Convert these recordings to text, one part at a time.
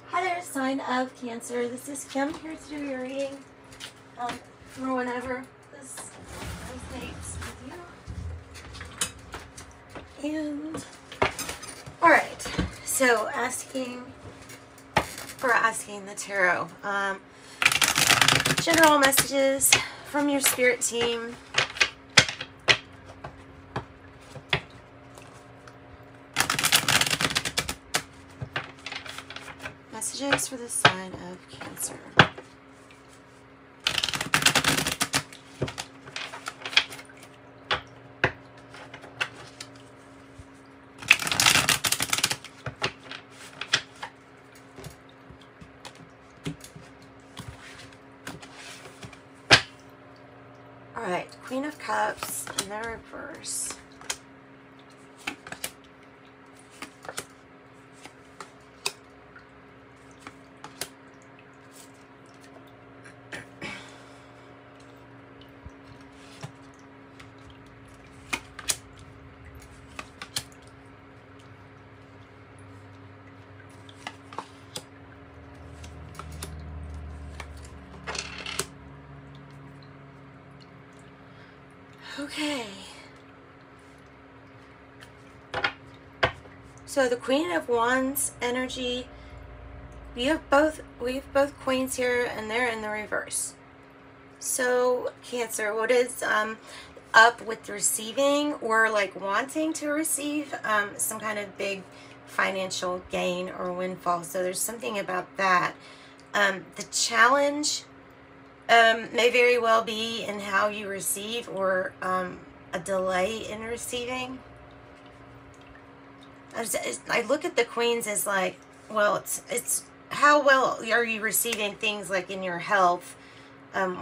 Hi there, sign of Cancer. This is Kim here to do your reading for whenever this resonates with you. And alright, so asking the tarot. General messages from your spirit team. Messages for the sign of Cancer. All right, Queen of Cups in the reverse. Okay. So the Queen of Wands energy, we have both queens here and they're in the reverse. So Cancer, what is up with receiving or like wanting to receive some kind of big financial gain or windfall? So there's something about that. The challenge may very well be in how you receive or a delay in receiving. I look at the queens as like, well, it's how well are you receiving things like in your health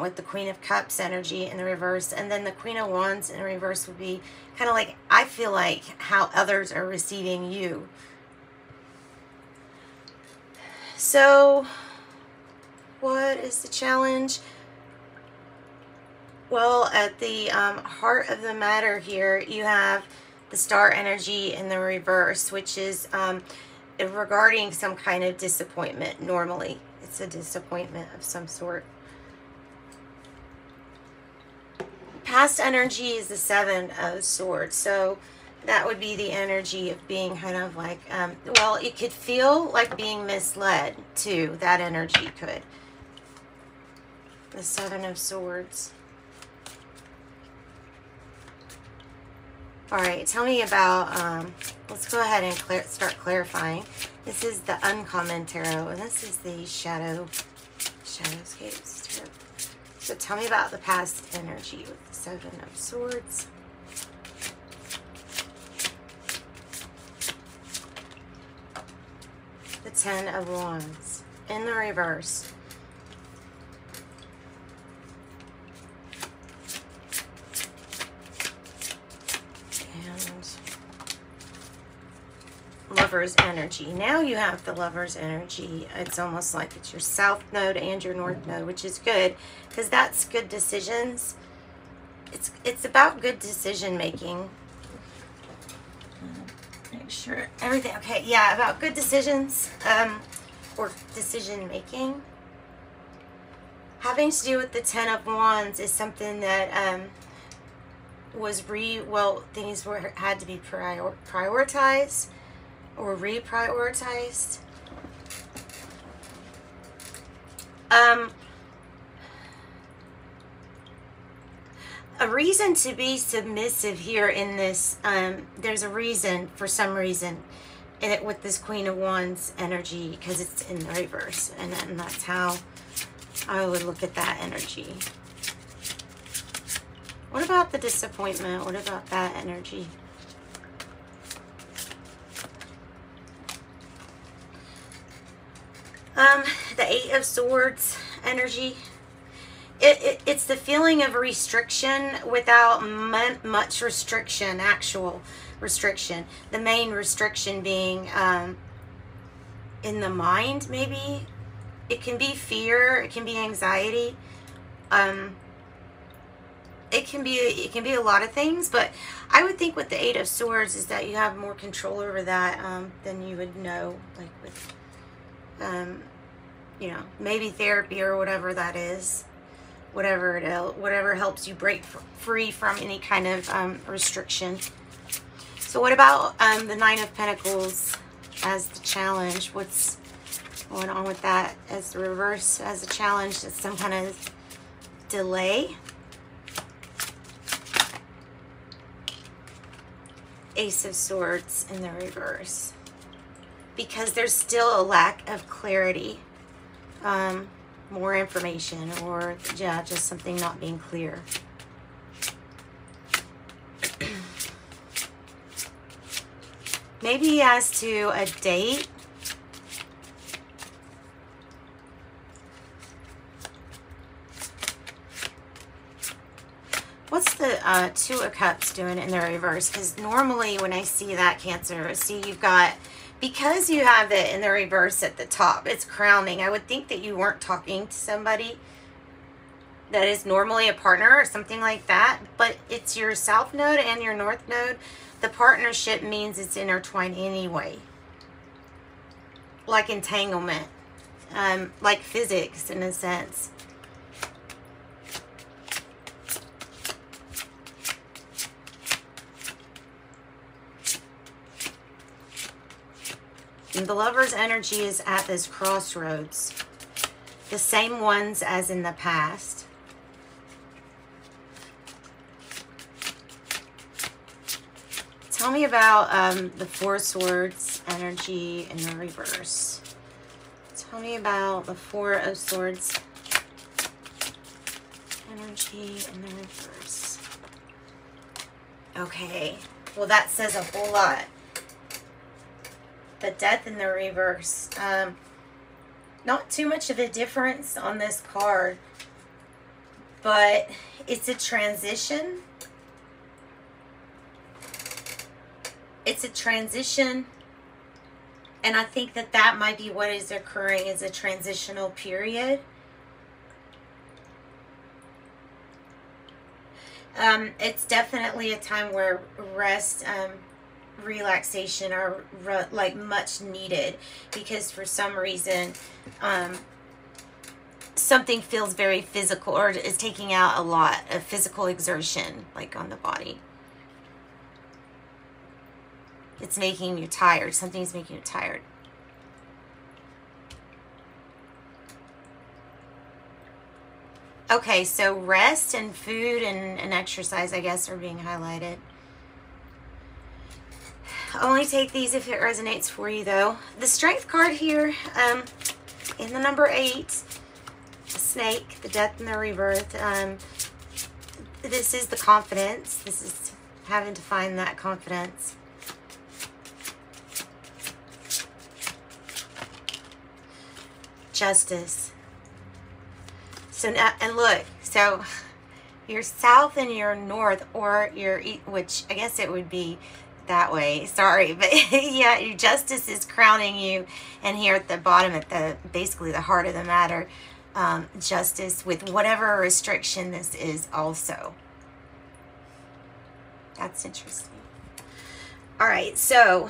with the Queen of Cups energy in the reverse, and then the Queen of Wands in reverse would be kind of like, I feel like how others are receiving you. So what is the challenge? Well, at the heart of the matter here, you have the Star energy in the reverse, which is regarding some kind of disappointment. Normally, it's a disappointment of some sort. Past energy is the Seven of Swords, so that would be the energy of being kind of like, well, it could feel like being misled too. That energy could. The Seven of Swords. All right, tell me about, let's go ahead and start clarifying. This is the Uncommon Tarot, and this is the Shadowscapes Tarot. So tell me about the past energy with the Seven of Swords. The Ten of Wands in the reverse. Lover's energy. Now you have the Lover's energy. It's almost like it's your South Node and your North Node, which is good because that's good decisions. It's about good decision making. Make sure everything okay. Yeah, about good decisions or decision making. Having to do with the Ten of Wands is something that was things had to be prioritized or reprioritized. A reason to be submissive here in this, there's a reason, for some reason, with this Queen of Wands energy, because it's in the reverse, and that's how I would look at that energy. What about the disappointment? What about that energy? The Eight of Swords energy. It's the feeling of restriction without much restriction, actual restriction. The main restriction being in the mind, maybe. It can be fear, it can be anxiety. It can be a lot of things, but I would think with the Eight of Swords is that you have more control over that than you would know, like with You know, maybe therapy or whatever that is. Whatever helps you break free from any kind of restriction. So what about the Nine of Pentacles as the challenge? What's going on with that as the reverse, as a challenge? It's some kind of delay. Ace of Swords in the reverse. Because there's still a lack of clarity. More information, or yeah, just something not being clear. Maybe as to a date. What's the Two of Cups doing in the reverse? Because normally when I see that, Cancer, see you've got, because you have it in the reverse at the top, it's crowning. I would think that you weren't talking to somebody that is normally a partner or something like that, but it's your South Node and your North Node. The partnership means it's intertwined anyway. Like entanglement. Like physics in a sense. And the Lover's energy is at this crossroads. The same ones as in the past. Tell me about the Four Swords energy in the reverse. Tell me about the Four of Swords energy in the reverse. Okay. Well, that says a whole lot. The Death in the reverse. Not too much of a difference on this card, but it's a transition. It's a transition, and I think that that might be what is occurring, is a transitional period. It's definitely a time where rest, relaxation are like much needed, because for some reason something feels very physical, or is taking out a lot of physical exertion, like on the body. It's making you tired. Something's making you tired. Okay, so rest and food and exercise, I guess, are being highlighted. Only take these if it resonates for you, though. The Strength card here, in the number 8, the Snake, the Death and the Rebirth. This is the confidence. This is having to find that confidence. Justice. So now, and look, so your South and your North, or your, which I guess it would be that way, sorry, but yeah, your Justice is crowning you, and here at the bottom, at the basically the heart of the matter, Justice with whatever restriction this is also. That's interesting. All right, so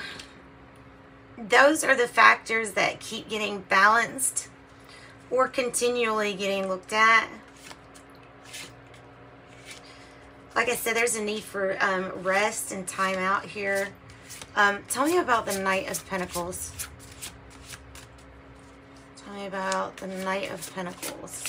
those are the factors that keep getting balanced or continually getting looked at. Like I said, there's a need for rest and time out here. Tell me about the Knight of Pentacles. Tell me about the Knight of Pentacles.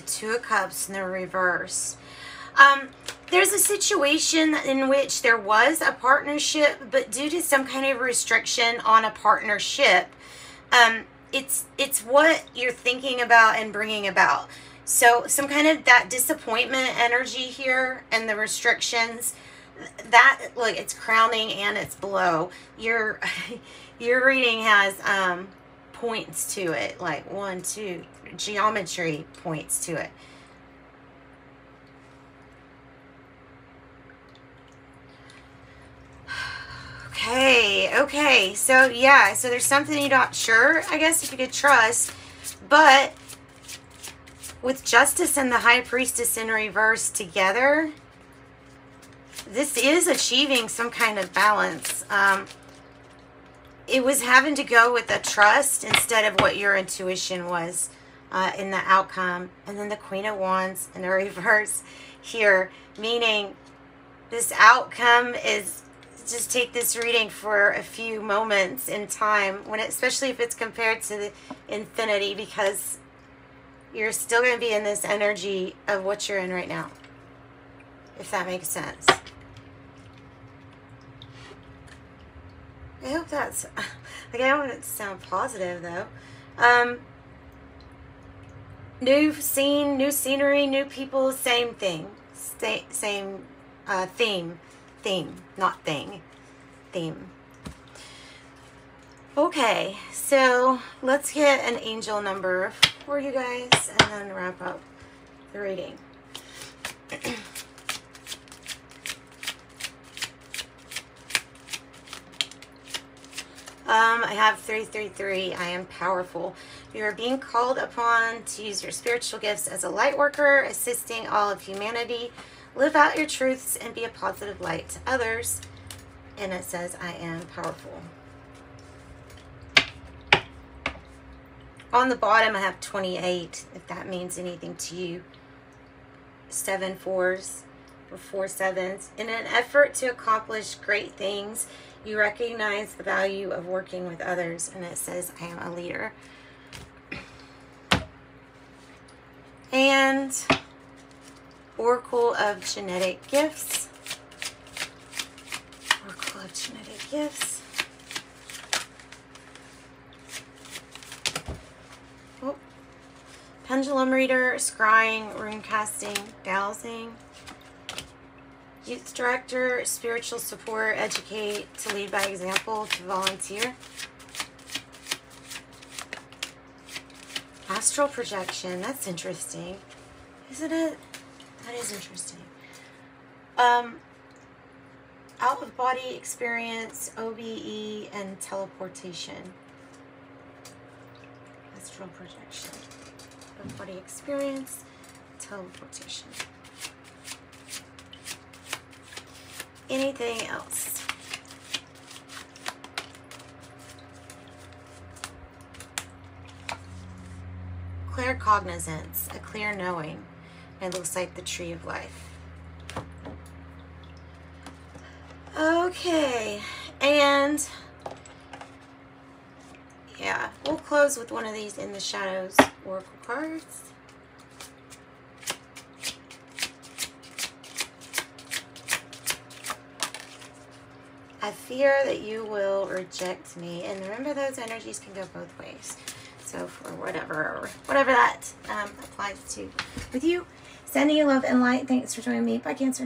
Two of Cups in the reverse. There's a situation in which there was a partnership, but due to some kind of restriction on a partnership, it's what you're thinking about and bringing about. So some kind of that disappointment energy here and the restrictions, that, look, it's crowning and it's below. Your reading has points to it, like 1, 2, geometry points to it. Okay. So, yeah. So, there's something you're not sure, I guess, if you could trust. But with Justice and the High Priestess in reverse together, this is achieving some kind of balance. It was having to go with a trust instead of what your intuition was in the outcome. And then the Queen of Wands in the reverse here, meaning this outcome is, just take this reading for a few moments in time, when especially if it's compared to the infinity, because you're still going to be in this energy of what you're in right now, if that makes sense. I hope that's, like, I don't want it to sound positive, though. New scene, new scenery, new people, same thing. Same theme, not thing. Theme. Okay, so let's get an angel number for you guys and then wrap up the reading. I have 333. I am powerful. You are being called upon to use your spiritual gifts as a light worker, assisting all of humanity. Live out your truths and be a positive light to others. And it says, I am powerful. On the bottom, I have 28, if that means anything to you. 7 4s or 4 7s. In an effort to accomplish great things, you recognize the value of working with others. And it says, I am a leader. And Oracle of Genetic Gifts. Oracle of Genetic Gifts. Oh. Pendulum Reader, Scrying, Rune Casting, Dowsing. Youth Director, Spiritual Support, Educate, to lead by example, to volunteer. Astral Projection, that's interesting, isn't it? That is interesting. Out of Body Experience, OBE, and Teleportation. Astral Projection. Out of Body Experience, Teleportation. Anything else? Claircognizance, a clear knowing. It looks like the Tree of Life. Okay, and yeah, we'll close with one of these In the Shadows Oracle cards. I fear that you will reject me. And remember, those energies can go both ways. So for whatever that applies to with you. Sending you love and light. Thanks for joining me. Bye, Cancer.